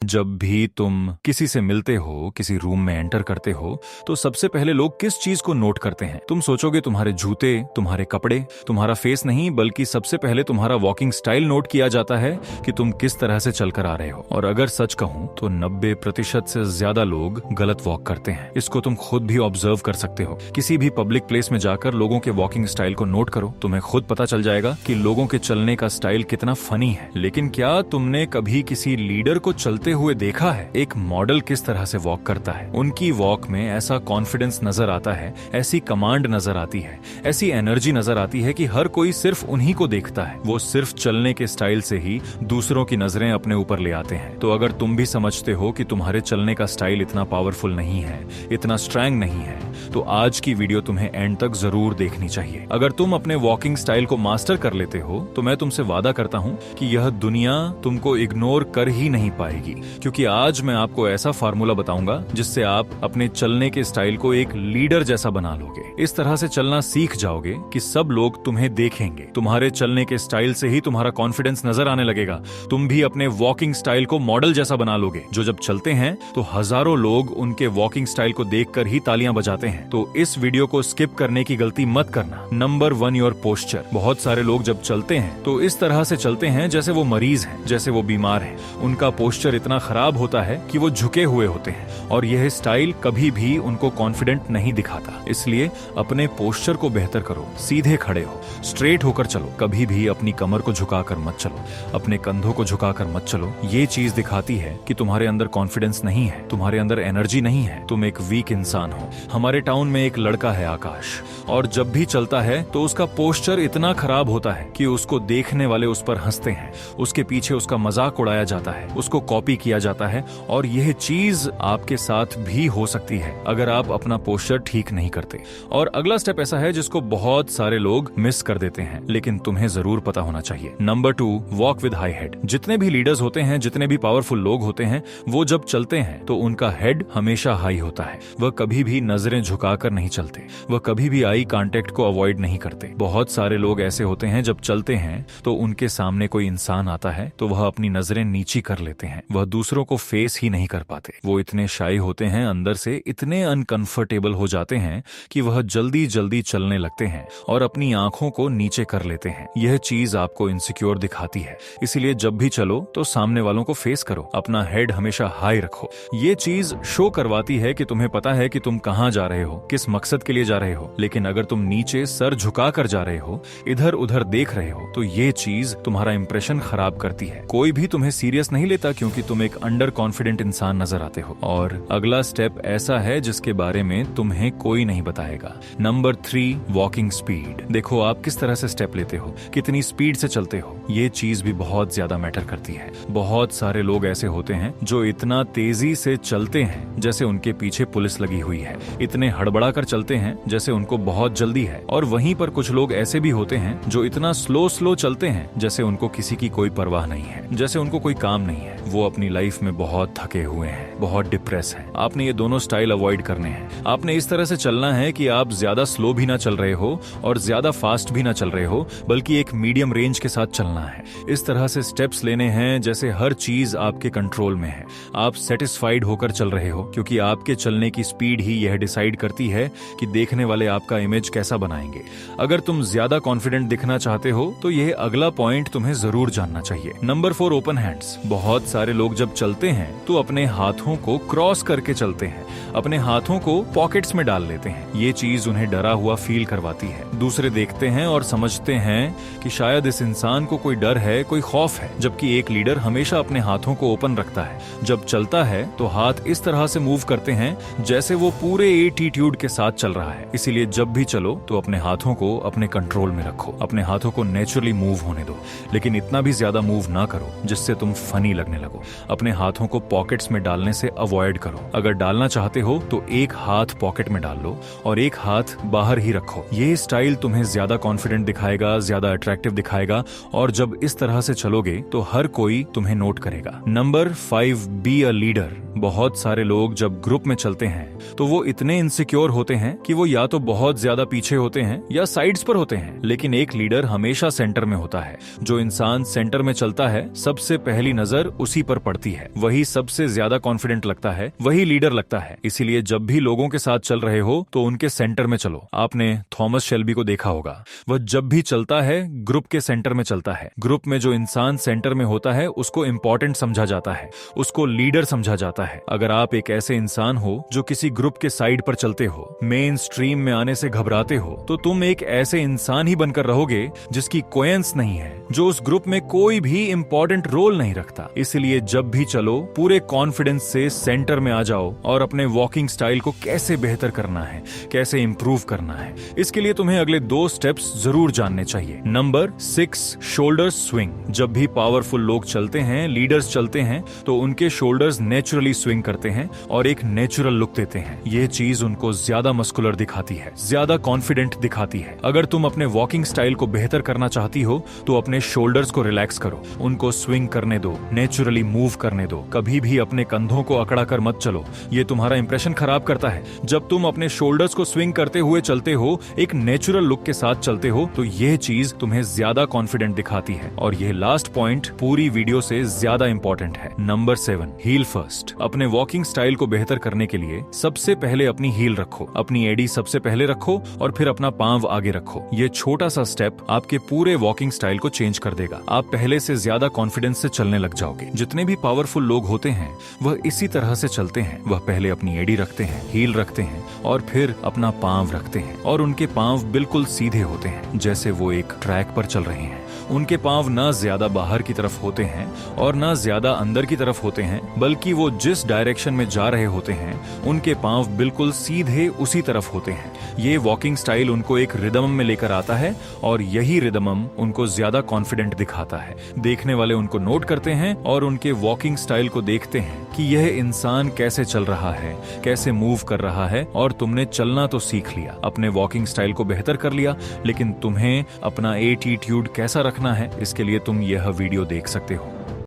जब भी तुम किसी से मिलते हो, किसी रूम में एंटर करते हो, तो सबसे पहले लोग किस चीज को नोट करते हैं? तुम सोचोगे तुम्हारे जूते, तुम्हारे कपड़े, तुम्हारा फेस नहीं, बल्कि सबसे पहले तुम्हारा वॉकिंग स्टाइल नोट किया जाता है कि तुम किस तरह से चलकर आ रहे हो। और अगर सच कहूं तो 90% से ज्यादा लोग गलत वॉक करते हैं। इसको तुम खुद भी ऑब्जर्व कर सकते हो। किसी भी पब्लिक प्लेस में जाकर लोगों के वॉकिंग स्टाइल को नोट करो, तुम्हें खुद पता चल जाएगा कि लोगों के चलने का स्टाइल कितना फनी है। लेकिन क्या तुमने कभी किसी लीडर को चलते हुए देखा है? एक मॉडल किस तरह से वॉक करता है? उनकी वॉक में ऐसा कॉन्फिडेंस नजर आता है, ऐसी कमांड नजर आती है, ऐसी एनर्जी नजर आती है कि हर कोई सिर्फ उन्हीं को देखता है। वो सिर्फ चलने के स्टाइल से ही दूसरों की नजरें अपने ऊपर ले आते हैं। तो अगर तुम भी समझते हो कि तुम्हारे चलने का स्टाइल इतना पावरफुल नहीं है, इतना स्ट्रॉन्ग नहीं है, तो आज की वीडियो तुम्हें एंड तक जरूर देखनी चाहिए। अगर तुम अपने वॉकिंग स्टाइल को मास्टर कर लेते हो तो मैं तुमसे वादा करता हूं कि यह दुनिया तुमको इग्नोर कर ही नहीं पाएगी, क्योंकि आज मैं आपको ऐसा फार्मूला बताऊंगा जिससे आप अपने चलने के स्टाइल को एक लीडर जैसा बना लोगे। इस तरह से चलना सीख जाओगे कि सब लोग तुम्हें देखेंगे। तुम्हारे चलने के स्टाइल से ही तुम्हारा कॉन्फिडेंस नजर आने लगेगा। तुम भी अपने वॉकिंग स्टाइल को मॉडल जैसा बना लोगे, जो जब चलते हैं तो हजारों लोग उनके वॉकिंग स्टाइल को देखकर ही तालियां बजाते हैं। तो इस वीडियो को स्किप करने की गलती मत करना। Number 1, your posture. बहुत सारे लोग जब चलते हैं तो इस तरह से चलते हैं जैसे वो मरीज हैं, जैसे वो बीमार हैं। उनका पोस्चर इतना खराब होता है कि वो झुके हुए होते हैं, और यह स्टाइल कभी भी उनको कॉन्फिडेंट नहीं दिखाता। इसलिए अपने पोस्चर को बेहतर करो। सीधे खड़े हो, स्ट्रेट होकर चलो। कभी भी अपनी कमर को झुकाकर मत चलो, अपने कंधों को झुकाकर मत चलो। ये चीज दिखाती है कि तुम्हारे अंदर कॉन्फिडेंस नहीं है, तुम्हारे अंदर एनर्जी नहीं है, तुम एक वीक इंसान हो। हमारे टाउन में एक लड़का है, आकाश, और जब भी चलता है तो उसका पोस्चर इतना खराब होता है कि उसको देखने वाले उस पर हंसते हैं, उसके पीछे उसका मजाक उड़ाया जाता है, उसको कॉपी किया जाता है। और यह चीज आपके साथ भी हो सकती है अगर आप अपना पोस्चर ठीक नहीं करते। और अगला स्टेप ऐसा है जिसको बहुत सारे लोग मिस कर देते हैं, लेकिन तुम्हें जरूर पता होना चाहिए। Number 2, walk with high head. जितने भी लीडर्स होते हैं, जितने भी पावरफुल लोग होते हैं, वो जब चलते हैं तो उनका हेड हमेशा हाई होता है। वह कभी भी नजरें झुकाकर नहीं चलते, वह कभी भी आई कांटेक्ट को अवॉइड नहीं करते। बहुत सारे लोग ऐसे होते हैं, जब चलते हैं तो उनके सामने कोई इंसान आता है तो वह अपनी नजरें नीची कर लेते हैं। वह दूसरों को फेस ही नहीं कर पाते। वो इतने शाई होते हैं, अंदर से इतने अनकंफर्टेबल हो जाते हैं कि वह जल्दी जल्दी चलने लगते हैं और अपनी आंखों को नीचे कर लेते हैं। यह चीज आपको इनसिक्योर दिखाती है। इसीलिए जब भी चलो तो सामने वालों को फेस करो, अपना हेड हमेशा हाई रखो। ये चीज शो करवाती है कि तुम्हें पता है कि तुम कहां जा रहे हो, किस मकसद के लिए जा रहे हो। लेकिन अगर तुम नीचे सर झुका कर जा रहे हो, इधर उधर देख रहे हो, तो ये चीज तुम्हारा इंप्रेशन खराब करती है। कोई भी तुम्हें सीरियस नहीं लेता, क्योंकि तुम एक अंडर कॉन्फिडेंट इंसान नजर आते हो। और अगला स्टेप ऐसा है जिसके बारे में तुम्हें कोई नहीं बताएगा। Number 3, walking speed. देखो आप किस तरह से स्टेप लेते हो, कितनी स्पीड से चलते हो, ये चीज भी बहुत ज्यादा मैटर करती है। बहुत सारे लोग ऐसे होते हैं जो इतना तेजी से चलते हैं जैसे उनके पीछे पुलिस लगी हुई है, इतने हड़बड़ा कर चलते हैं जैसे उनको बहुत जल्दी है। और वहीं पर कुछ लोग ऐसे भी होते हैं जो इतना स्लो चलते हैं जैसे उनको किसी की कोई परवाह नहीं है, जैसे उनको कोई काम नहीं है। वो अपनी लाइफ में बहुत थके हुए हैं, बहुत डिप्रेस हैं। आपने ये दोनों स्टाइल अवॉइड करने हैं। आपने इस तरह से चलना है कि आप ज्यादा स्लो भी ना चल रहे हो और ज्यादा फास्ट भी ना चल रहे हो, बल्कि एक मीडियम रेंज के साथ चलना है। इस तरह से स्टेप्स लेने हैं जैसे हर चीज आपके कंट्रोल में है। आप सेटिस्फाइड होकर चल रहे हो, क्योंकि आपके चलने की स्पीड ही यह डिसाइड करती है कि देखने वाले आपका इमेज कैसा बनाएंगे। अगर तुम ज्यादा कॉन्फिडेंट दिखना चाहते हो तो यह अगला पॉइंट तुम्हें जरूर जानना चाहिए। Number 4, open hands. बहुत सारे लोग जब चलते हैं तो अपने हाथों को क्रॉस करके चलते हैं, अपने हाथों को पॉकेट्स में डाल लेते हैं। ये चीज उन्हें डरा हुआ फील करवाती है। दूसरे देखते हैं और समझते हैं कि शायद इस इंसान को कोई डर है, कोई खौफ है, जबकि एक लीडर हमेशा अपने हाथों को ओपन रखता है। जब चलता है तो हाथ इस तरह से मूव करते हैं जैसे वो पूरे एटीट्यूड के साथ चल रहा है। इसीलिए जब भी चलो तो अपने हाथों को अपने कंट्रोल में रखो, अपने हाथों को नेचुरली मूव होने दो, लेकिन इतना भी ज्यादा मूव ना करो जिससे तुम फनी लगने लगो। अपने हाथों को पॉकेट्स में डालने से अवॉइड करो। अगर डालना चाहते हो तो एक हाथ पॉकेट में डाल लो और एक हाथ बाहर ही रखो। ये स्टाइल तुम्हें ज्यादा कॉन्फिडेंट दिखाएगा, ज्यादा अट्रैक्टिव दिखाएगा, और जब इस तरह से चलोगे तो हर कोई तुम्हें नोट करेगा। Number 5, be a leader. बहुत सारे लोग जब ग्रुप में चलते हैं तो वो इतने इनसिक्योर होते हैं कि वो या तो बहुत ज्यादा पीछे होते हैं या साइड्स पर होते हैं। लेकिन एक लीडर हमेशा सेंटर में होता है। जो इंसान सेंटर में चलता है सबसे पहली नजर उसी पर पड़ती बढ़ती है, वही सबसे ज्यादा कॉन्फिडेंट लगता है, वही लीडर लगता है। इसीलिए जब भी लोगों के साथ चल रहे हो तो उनके सेंटर में चलो। आपने थॉमस शेल्बी को देखा होगा, वह जब भी चलता है ग्रुप के सेंटर में चलता है। ग्रुप में जो इंसान सेंटर में होता है उसको इंपॉर्टेंट समझा जाता है, उसको लीडर समझा जाता है। अगर आप एक ऐसे इंसान हो जो किसी ग्रुप के साइड पर चलते हो, मेन स्ट्रीम में आने से घबराते हो, तो तुम एक ऐसे इंसान ही बनकर रहोगे जिसकी कोयंस नहीं है, जो उस ग्रुप में कोई भी इंपॉर्टेंट रोल नहीं रखता। इसलिए जब भी चलो पूरे कॉन्फिडेंस से सेंटर में आ जाओ और अपने वॉकिंग स्टाइल को कैसे बेहतर करना है, कैसे इंप्रूव करना है, इसके लिए तुम्हें अगले 2 स्टेप्स जरूर जानने चाहिए। Number 6, shoulder swing. जब भी पावरफुल लोग चलते हैं, लीडर्स चलते हैं, तो उनके शोल्डर्स नेचुरली स्विंग करते हैं और एक नेचुरल लुक देते हैं। यह चीज उनको ज्यादा मस्कुलर दिखाती है, ज्यादा कॉन्फिडेंट दिखाती है। अगर तुम अपने वॉकिंग स्टाइल को बेहतर करना चाहती हो तो अपने शोल्डर्स को रिलैक्स करो, उनको स्विंग करने दो, नेचुरली मूव करने दो। कभी भी अपने कंधों को अकड़ा कर मत चलो, ये तुम्हारा इंप्रेशन खराब करता है। जब तुम अपने शोल्डर्स को स्विंग करते हुए चलते हो, एक नेचुरल लुक के साथ चलते हो, तो यह चीज तुम्हें ज्यादा कॉन्फिडेंट दिखाती है। और यह लास्ट पॉइंट पूरी वीडियो से ज्यादा इंपॉर्टेंट है। Number 7, heel first. अपने वॉकिंग स्टाइल को बेहतर करने के लिए सबसे पहले अपनी हील रखो, अपनी एडी सबसे पहले रखो और फिर अपना पांव आगे रखो। ये छोटा सा स्टेप आपके पूरे वॉकिंग स्टाइल को चेंज कर देगा। आप पहले से ज्यादा कॉन्फिडेंस से चलने लग जाओगे। जितने भी पावरफुल लोग होते हैं वह इसी तरह से चलते हैं। वह पहले अपनी एडी रखते हैं, हील रखते हैं और फिर अपना पांव रखते हैं, और उनके पांव बिल्कुल सीधे होते हैं, जैसे वो एक ट्रैक पर चल रहे हैं। उनके पांव ना ज्यादा बाहर की तरफ होते हैं और ना ज्यादा अंदर की तरफ होते हैं, बल्कि वो जिस डायरेक्शन में जा रहे होते हैं उनके पांव बिल्कुल सीधे उसी तरफ होते हैं। ये वॉकिंग स्टाइल उनको एक रिदम में लेकर आता है और यही रिदम उनको ज्यादा कॉन्फिडेंट दिखाता है। देखने वाले उनको नोट करते हैं और उनके वॉकिंग स्टाइल को देखते हैं कि यह इंसान कैसे चल रहा है, कैसे मूव कर रहा है। और तुमने चलना तो सीख लिया, अपने वॉकिंग स्टाइल को बेहतर कर लिया, लेकिन तुम्हें अपना एटीट्यूड कैसा रखना है, इसके लिए तुम यह वीडियो देख सकते हो।